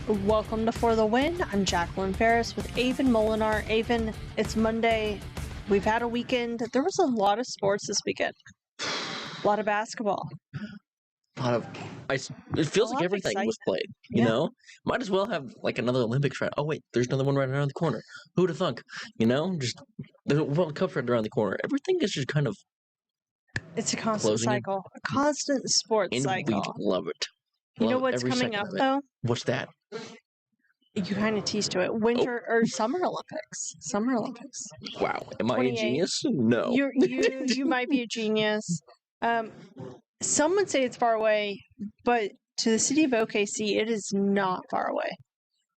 Welcome to For the Win. I'm Jacqueline Ferris with Avon Molinar. Avon, it's Monday. We've had a weekend. There was a lot of sports this weekend. A lot of basketball. It feels like everything was played, you know? Might as well have like another Olympics right. Oh wait, there's another one right around the corner. Who'd have thunk? You know? Just there's a World Cup right around the corner. Everything is just kind of It's a constant cycle. A constant sports cycle. And we love it. You know what's coming up though? What's that? You kind of teased to it. Winter or Summer Olympics. Summer Olympics. Wow. Am I a genius? No. You might be a genius. Some would say it's far away, but to the city of OKC, it is not far away.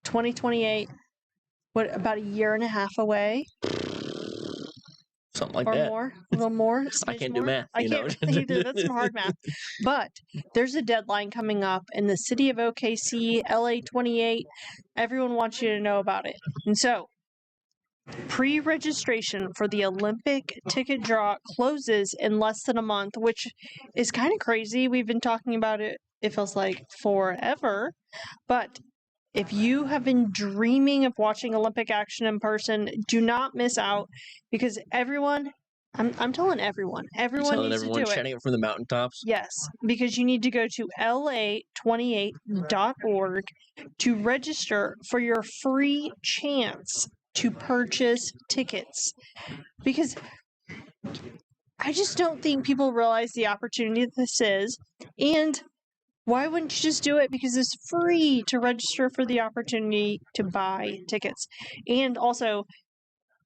2028, about a year and a half away? Something like or that. Or more, a little more. I can't do math. I can't either. That's some hard math. But there's a deadline coming up in the city of OKC, LA 28. Everyone wants you to know about it. And so, pre-registration for the Olympic ticket draw closes in less than a month, which is kind of crazy. We've been talking about it, it feels like forever. But if you have been dreaming of watching Olympic action in person, do not miss out because everyone, I'm telling everyone needs to do it. Shouting it from the mountaintops? Yes, because you need to go to la28.org to register for your free chance to purchase tickets, because I just don't think people realize the opportunity this is. And why wouldn't you just do it? Because it's free to register for the opportunity to buy tickets. And also,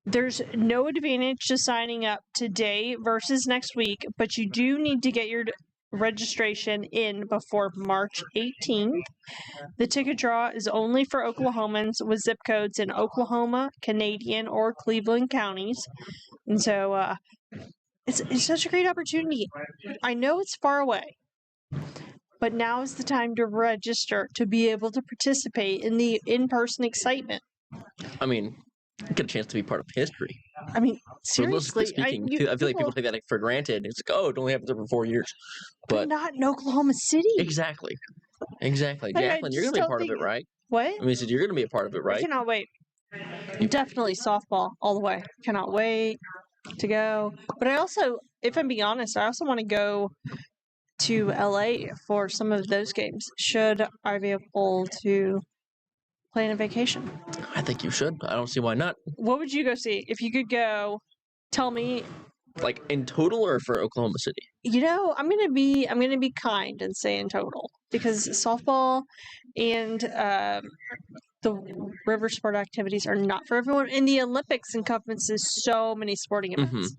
there's no advantage to signing up today versus next week, but you do need to get your registration in before March 18th. The ticket draw is only for Oklahomans with zip codes in Oklahoma, Canadian, or Cleveland counties. And so it's such a great opportunity. I know it's far away, but now is the time to register to be able to participate in the in-person excitement. I mean, get a chance to be part of history. I mean, seriously. Speaking, I feel like people take that for granted. It's like, oh, it only happens every 4 years. But not in Oklahoma City. Exactly. Jacqueline, you're going to be a part of it, right? What? I mean, you're going to be a part of it, right? I cannot wait. Definitely softball all the way. Cannot wait to go. But I also, if I'm being honest, I also want to go to LA for some of those games. Should I be able to plan a vacation? I think you should. I don't see why not. What would you go see? If you could go, tell me. Like in total or for Oklahoma City? You know, I'm gonna be kind and say in total, because softball and the river sport activities are not for everyone. And the Olympics encompasses so many sporting events.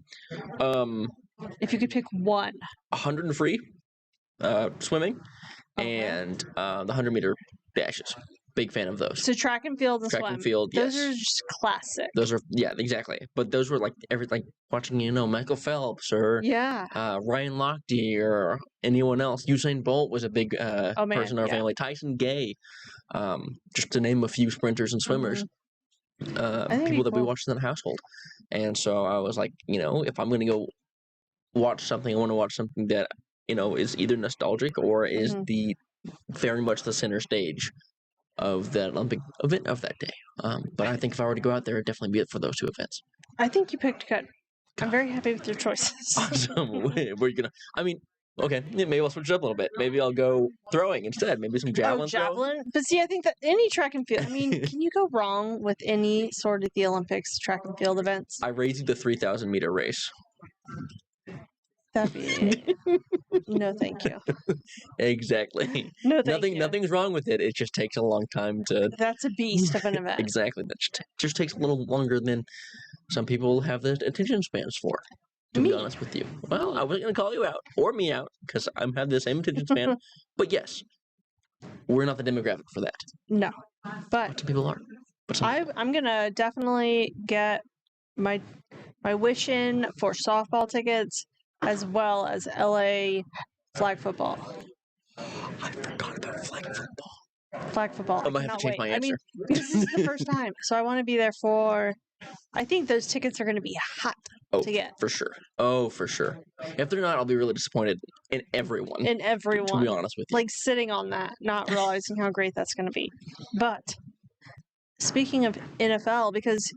If you could pick one. 100 free swimming, and the 100-meter dashes. Big fan of those. So track and field and swim. Track and field, yes. Those are just classic. Those are, yeah, exactly. But those were like everything, watching, Michael Phelps or Ryan Lochte or anyone else. Usain Bolt was a big person in our family. Tyson Gay, just to name a few sprinters and swimmers. People that we watched in that household. And so I was like, if I'm going to go watch something, I want to watch something that, is either nostalgic or is very much the center stage of that Olympic event of that day. But I think if I were to go out there, it'd definitely be it for those two events. I think you picked good. I'm very happy with your choices. Awesome. Where are you gonna? I mean, okay, maybe I'll switch it up a little bit. Maybe I'll go throwing instead. Maybe some javelin. Javelin. But see, I think that any track and field. I mean, can you go wrong with any sort of the Olympics track and field events? I raise you the 3,000-meter race. That'd be no, thank you. Exactly. No, thank you. Nothing's wrong with it. It just takes a long time to. That's a beast of an event. Exactly. That just takes a little longer than some people have the attention spans for. To be honest with you. Well, I wasn't going to call you out or me out because I have the same attention span. But yes, we're not the demographic for that. No, but some people are. But I'm gonna definitely get my wish in for softball tickets, as well as LA flag football. I forgot about flag football. Flag football. I might have to change my answer. I mean, this is the first time, so I want to be there for I think those tickets are going to be hot to get. For sure. Oh, for sure. If they're not, I'll be really disappointed in everyone. In everyone. To be honest with you. Like sitting on that, not realizing how great that's going to be. But speaking of NFL, because,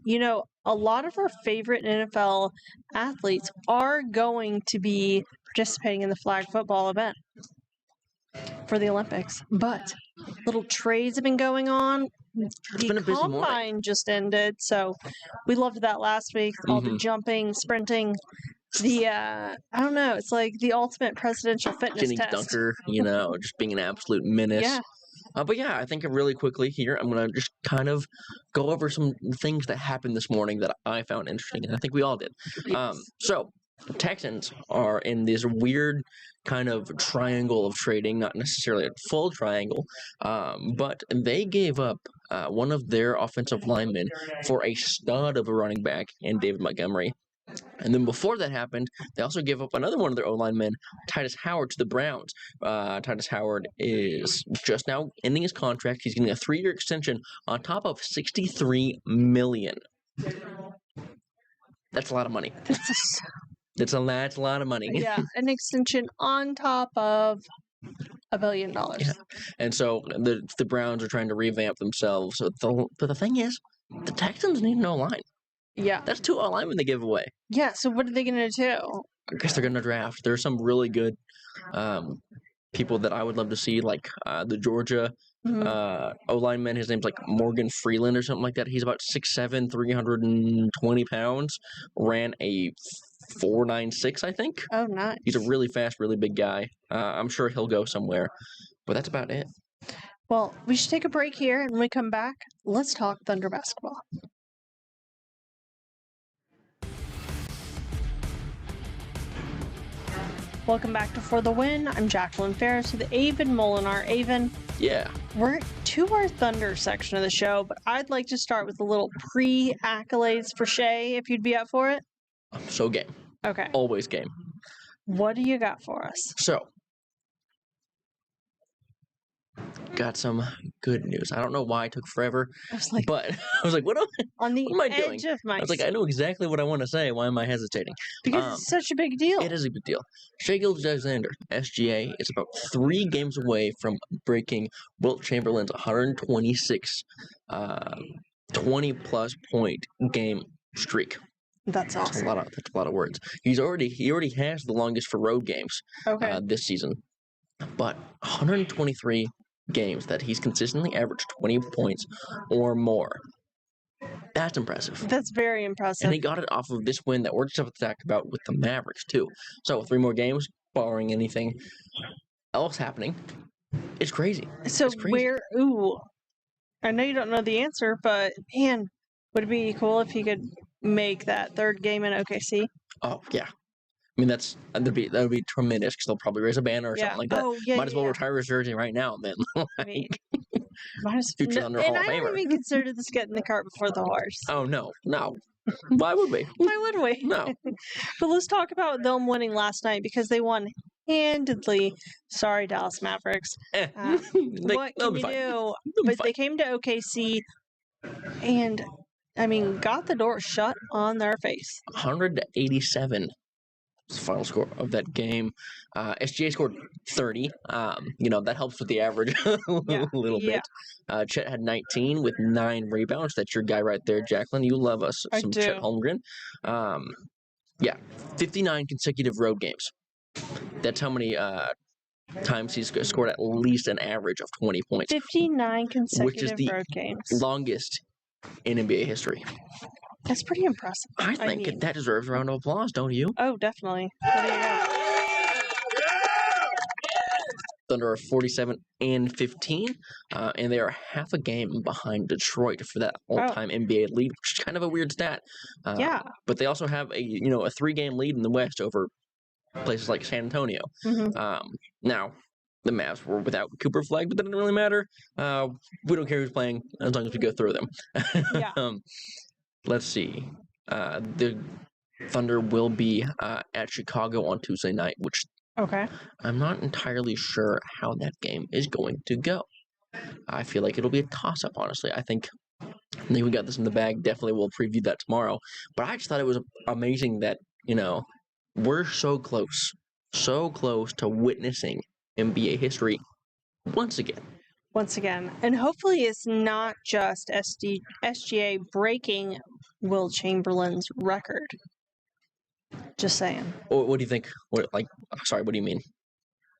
a lot of our favorite NFL athletes are going to be participating in the flag football event for the Olympics. But little trades have been going on. It's been a busy morning. Combine just ended, so we loved that last week. All the jumping, sprinting, I don't know, it's like the ultimate presidential fitness Jenny test. Dunker, just being an absolute menace. Yeah. But yeah, I think really quickly here, I'm going to just kind of go over some things that happened this morning that I found interesting, and I think we all did. So, Texans are in this weird kind of triangle of trading, not necessarily a full triangle, but they gave up one of their offensive linemen for a stud of a running back in David Montgomery. And then before that happened, they also gave up another one of their O-linemen, Tytus Howard, to the Browns. Tytus Howard is just now ending his contract. He's getting a 3-year extension on top of $63 million. That's a lot of money. That's a lot of money. Yeah, an extension on top of $1 billion. Yeah. And so the Browns are trying to revamp themselves. But the thing is, the Texans need an O-line. Yeah. That's 2 O-linemen they give away. Yeah, so what are they going to do? I guess they're going to draft. There's some really good people that I would love to see, like the Georgia O-lineman. His name's like Morgan Freeland or something like that. He's about 6'7", 320 pounds. Ran a 4.96, I think. Oh, nice. He's a really fast, really big guy. I'm sure he'll go somewhere. But that's about it. Well, we should take a break here, and when we come back, let's talk Thunder basketball. Welcome back to For the Win. I'm Jacqueline Ferris with Avon Molinar. Avon. Yeah. We're to our Thunder section of the show, but I'd like to start with a little pre-accolades for Shea, if you'd be up for it. So game. Okay. Always game. What do you got for us? So, got some good news. I don't know why it took forever, but I was like, what am I doing? I was like, I know exactly what I want to say. Why am I hesitating? Because it's such a big deal. It is a big deal. Shai Gilgeous-Alexander, SGA, is about 3 games away from breaking Wilt Chamberlain's 126 20-plus point game streak. That's awesome. That's a lot of words. He already has the longest for road games this season. But 123 games that he's consistently averaged 20 points or more. That's impressive. That's very impressive. And he got it off of this win that we're just about to talk about with the Mavericks, too. So 3 more games, barring anything else happening. It's crazy. So it's crazy. I know you don't know the answer, but man, would it be cool if he could make that 3rd game in OKC? Oh, yeah. I mean, that would be tremendous because they'll probably raise a banner or something like that. Oh, yeah, might as well retire his jersey right now, then. Future Thunder Hall of Famer. I don't even consider this getting the cart before the horse. Oh, no. Why would we? Why would we? No. But let's talk about them winning last night because they won handedly. Sorry, Dallas Mavericks. What can you do? But they came to OKC and, got the door shut on their face. 187. The final score of that game. SGA scored 30. That helps with the average a little bit. Chet had 19 with 9 rebounds. That's your guy right there, Jacqueline. You love us some Chet Holmgren. 59 consecutive road games. That's how many times he's scored at least an average of 20 points. 59 consecutive which is the road games. Longest in NBA history. That's pretty impressive. I think that deserves a round of applause, don't you? Oh, definitely. What do you got? Thunder are 47-15, and they are half a game behind Detroit for that all-time NBA lead, which is kind of a weird stat. But they also have a 3-game lead in the West over places like San Antonio. Now, the Mavs were without Cooper Flag, but that didn't really matter. We don't care who's playing as long as we go through them. Let's see. The Thunder will be at Chicago on Tuesday night, which I'm not entirely sure how that game is going to go. I feel like it'll be a toss-up, honestly. I think I think we got this in the bag. Definitely we'll preview that tomorrow. But I just thought it was amazing that, we're so close to witnessing NBA history once again. And hopefully it's not just SGA breaking Wilt Chamberlain's record. Just saying. What do you think? What do you mean?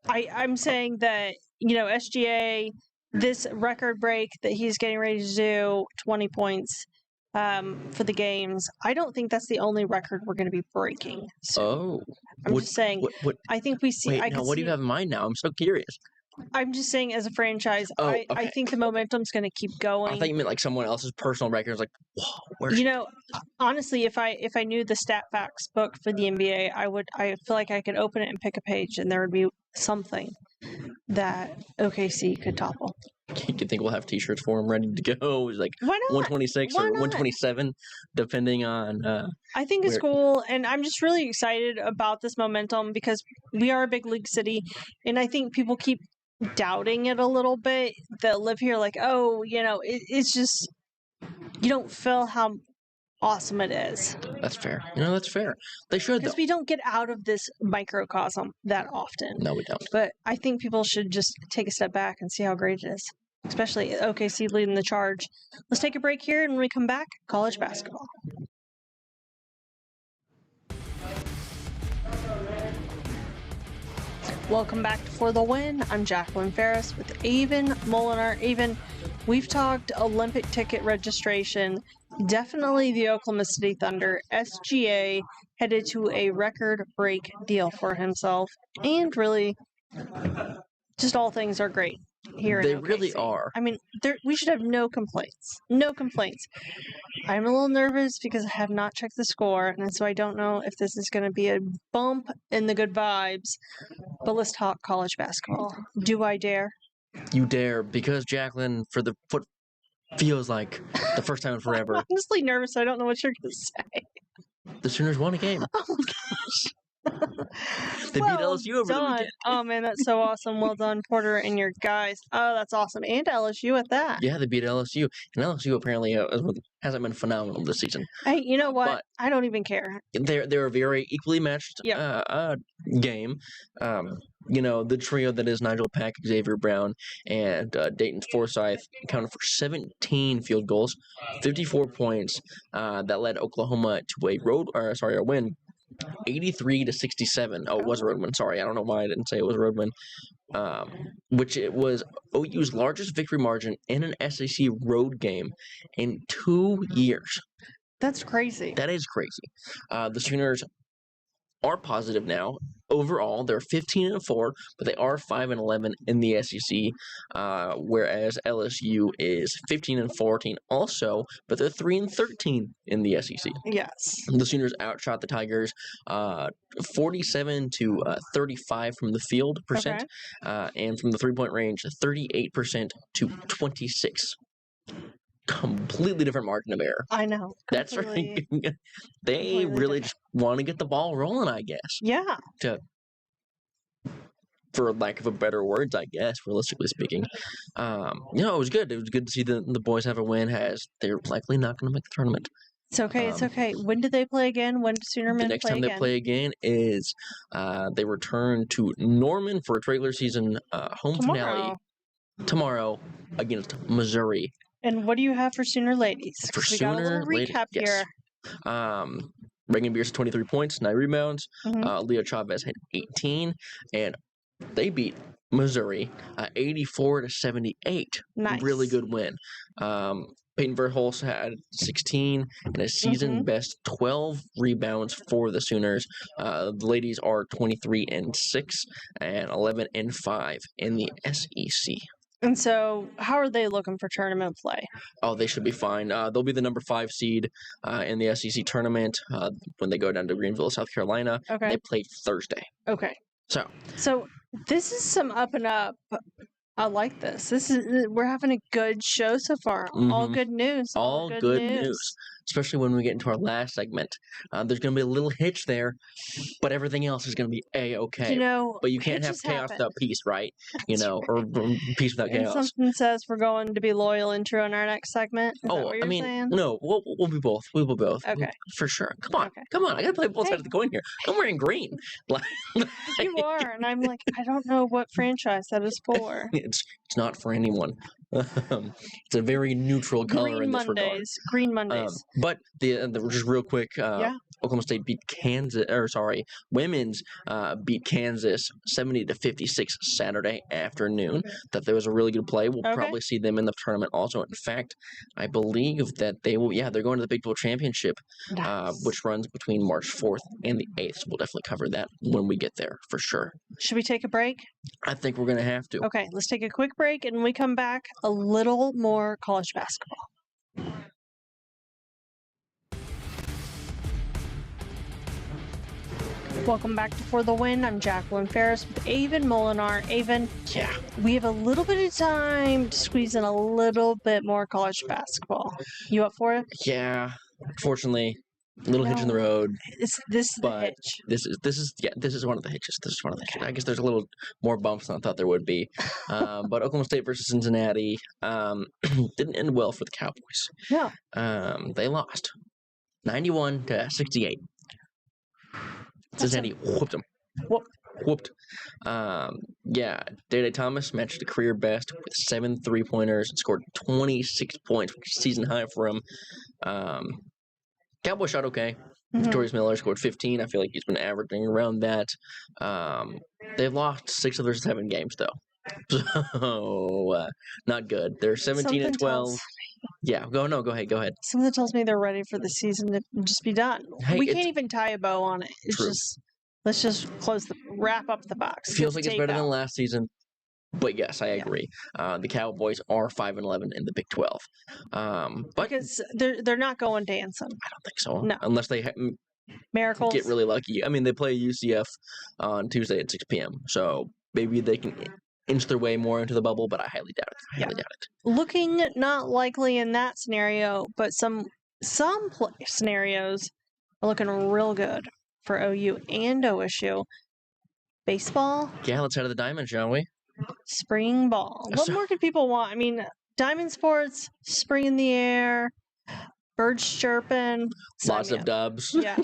I'm saying that, SGA, this record break that he's getting ready to do, 20 points for the games, I don't think that's the only record we're going to be breaking. So I'm just saying, I think we see... Wait, now what do you have in mind now? I'm so curious. I'm just saying, as a franchise, okay. I think the momentum's going to keep going. I thought you meant like someone else's personal record. Like, whoa, honestly, if I knew the stat facts book for the NBA, I feel like I could open it and pick a page, and there would be something that OKC could topple. Do you think we'll have T-shirts for him ready to go? It's like 126 or 127, depending on. I think it's cool, and I'm just really excited about this momentum because we are a big league city, and I think people keep doubting it a little bit that live here, like, it's just, you don't feel how awesome it is. That's fair. That's fair. They should, because we don't get out of this microcosm that often. No, we don't. But I think people should just take a step back and see how great it is, especially OKC leading the charge. Let's take a break here, and when we come back, college basketball. Welcome back to For the Win. I'm Jacqueline Ferris with Avon Molinar. Avon, we've talked Olympic ticket registration. Definitely the Oklahoma City Thunder. SGA headed to a record break deal for himself. And really, just all things are great here in OKC. They really are. I mean, we should have no complaints. No complaints. I'm a little nervous because I have not checked the score, and so I don't know if this is going to be a bump in the good vibes. But let's talk college basketball. Do I dare? You dare, because Jacqueline, for what feels like the first time in forever. I'm honestly nervous. I don't know what you're going to say. The Sooners won a game. Oh my gosh. They beat LSU over the weekend. Oh man, that's so awesome. Well done, Porter and your guys. Oh, that's awesome. And LSU at that. Yeah, they beat LSU. And LSU apparently hasn't been phenomenal this season. Hey, you know what? I don't even care. They're a very equally matched game. The trio that is Nigel Pack, Xavier Brown, and Dayton Forsyth accounted for 17 field goals, 54 points that led Oklahoma to a win. 83-67. Oh, it was a road win. Sorry, I don't know why I didn't say it was a road win. Which it was OU's largest victory margin in an SEC road game in 2 years. That's crazy. That is crazy. The Sooners are positive now. Overall, they're 15-4, but they are 5-11 in the SEC, whereas LSU is 15-14 also, but they're 3-13 in the SEC. Yes. The Sooners outshot the Tigers 47-35 from the field percent, and from the three-point range, 38% to 26. Completely different margin of error. I know. That's right. They really just want to get the ball rolling, I guess. Yeah. For lack of a better words, I guess, realistically speaking. It was good. It was good to see the boys have a win. They're likely not going to make the tournament. It's okay. It's okay. When do they play again? When do Sooner men play again? The next time they play again is they return to Norman for a regular season home finale tomorrow against Missouri. And what do you have for Sooner ladies? For Sooner ladies, recap here. Reagan Beers 23 points, 9 rebounds. Leo Chavez had 18, and they beat Missouri 84-78. Nice. Really good win. Peyton Verhulst had 16 and a season best 12 rebounds for the Sooners. The ladies are 23-6 and 11-5 in the SEC. And so, how are they looking for tournament play? Oh, they should be fine. They'll be the number 5 seed in the SEC tournament when they go down to Greenville, South Carolina. Okay. They play Thursday. Okay. So this is some up and up. I like this. We're having a good show so far. All good news. All good news. especially when we get into our last segment. There's going to be a little hitch there, but everything else is going to be A-okay. But you can't have chaos without peace, right? Or peace without chaos. Something says we're going to be loyal and true in our next segment. Is that what you're saying? No, we'll be both. We will both. Okay. For sure. Come on. I got to play both sides of the coin here. I'm wearing green. You are, and I'm like, I don't know what franchise that is for. It's not for anyone. It's a very neutral color in this regard. Green Mondays. But just real quick, Oklahoma State beat women's beat Kansas 70-56 Saturday afternoon. That there was a really good play. We'll probably see them in the tournament also. In fact, I believe that they will. Yeah, they're going to the Big 12 Championship, which runs between March 4th and the 8th. So we'll definitely cover that when we get there for sure. Should we take a break? I think we're going to have to. Okay, let's take a quick break, and when we come back, a little more college basketball. Welcome back to For the Win. I'm Jacqueline Ferris with Avon Molinar. Avon, we have a little bit of time to squeeze in a little bit more college basketball. You up for it? Yeah, unfortunately. Little hitch in the road. This is the hitch. This is one of the hitches. This is one of the hitches. I guess there's a little more bumps than I thought there would be. But Oklahoma State versus Cincinnati didn't end well for the Cowboys. No. They lost 91-68. Cincinnati whooped them. Whooped. Day Thomas matched a career best with 7 3-pointers and scored 26 points, which is a season high for him. Cowboys shot okay. Victorious Miller scored 15. I feel like he's been averaging around that. They've lost 6 of their 7 games, though. So, not good. They're 17-12. Go ahead. Something tells me they're ready for the season to just be done. Hey, we can't even tie a bow on it. It's true. Let's just wrap up the box. Feels like it's better than last season. But yes, I agree. The Cowboys are 5-11 in the Big 12. Because they're not going dancing. I don't think so. No. Unless they miracles get really lucky. I mean, they play UCF on Tuesday at 6 p.m. So maybe they can inch their way more into the bubble, but I highly doubt it. Looking not likely in that scenario, but some scenarios are looking real good for OU and OSU. Baseball? Yeah, let's head to the Diamond, shall we? Spring ball. What more could people want? I mean, Diamond Sports, spring in the air, birds chirping. Lots of dubs. Yeah.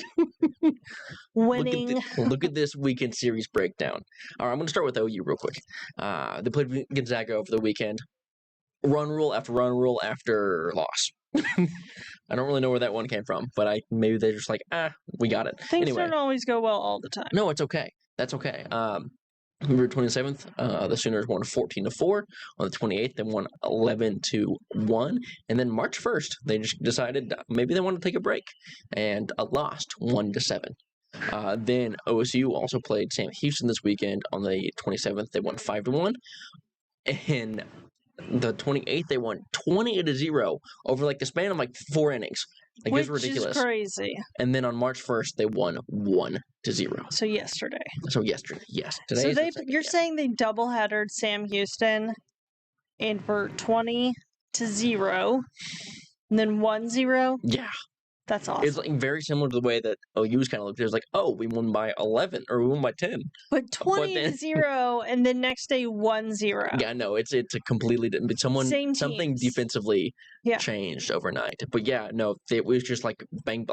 Winning. Look at this weekend series breakdown. All right, I'm going to start with OU real quick. They played Gonzaga over the weekend. Run rule after loss. I don't really know where that one came from, but maybe they're just like, we got it. Things don't always go well all the time. No, it's okay. That's okay. February 27th, the Sooners won 14-4. On the 28th, they won 11-1. And then March 1st, they just decided maybe they wanted to take a break and lost 1-7. Then OSU also played Sam Houston this weekend. On the 27th, they won 5-1. And the 28th, they won 20-0 over the span of 4 innings. It was ridiculous. Which is crazy. And then on March 1st, they won 1-0. So yesterday, yes. You're saying they double-headered Sam Houston and were 20-0 and then 1-0? Yeah. That's awesome. It's very similar to the way that OU's kind of looked. It was we won by 11 or we won by 10. But 20-0 and then next day 1-0. Yeah, no, it's a completely different. Something defensively changed overnight. But yeah, no, it was just bang,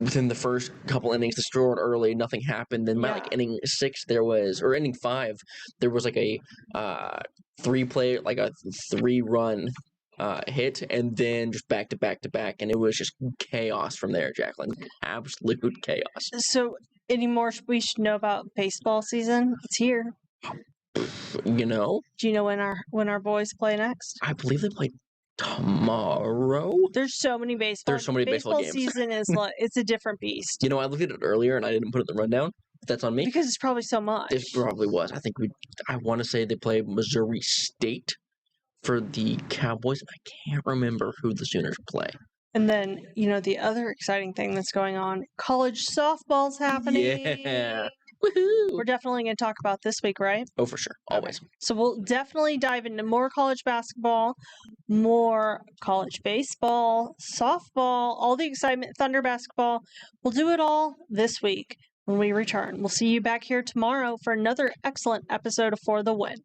within the first couple innings, they scored early, nothing happened. Then by inning 5, there was a 3-run hit, and then just back to back to back, and it was just chaos from there, Jacqueline. Absolute chaos. So, any more we should know about baseball season? It's here. Do you know when our boys play next? I believe they play tomorrow. There's so many baseball games. Baseball season is it's a different beast. I looked at it earlier and I didn't put it in the rundown. That's on me. Because it's probably so much. It probably was. I want to say they play Missouri State for the Cowboys. I can't remember who the Sooners play. And then, the other exciting thing that's going on, college softball's happening. Yeah. Woohoo! We're definitely going to talk about this week, right? Oh, for sure. Always. Okay. So we'll definitely dive into more college basketball, more college baseball, softball, all the excitement, Thunder basketball. We'll do it all this week when we return. We'll see you back here tomorrow for another excellent episode of For the Win.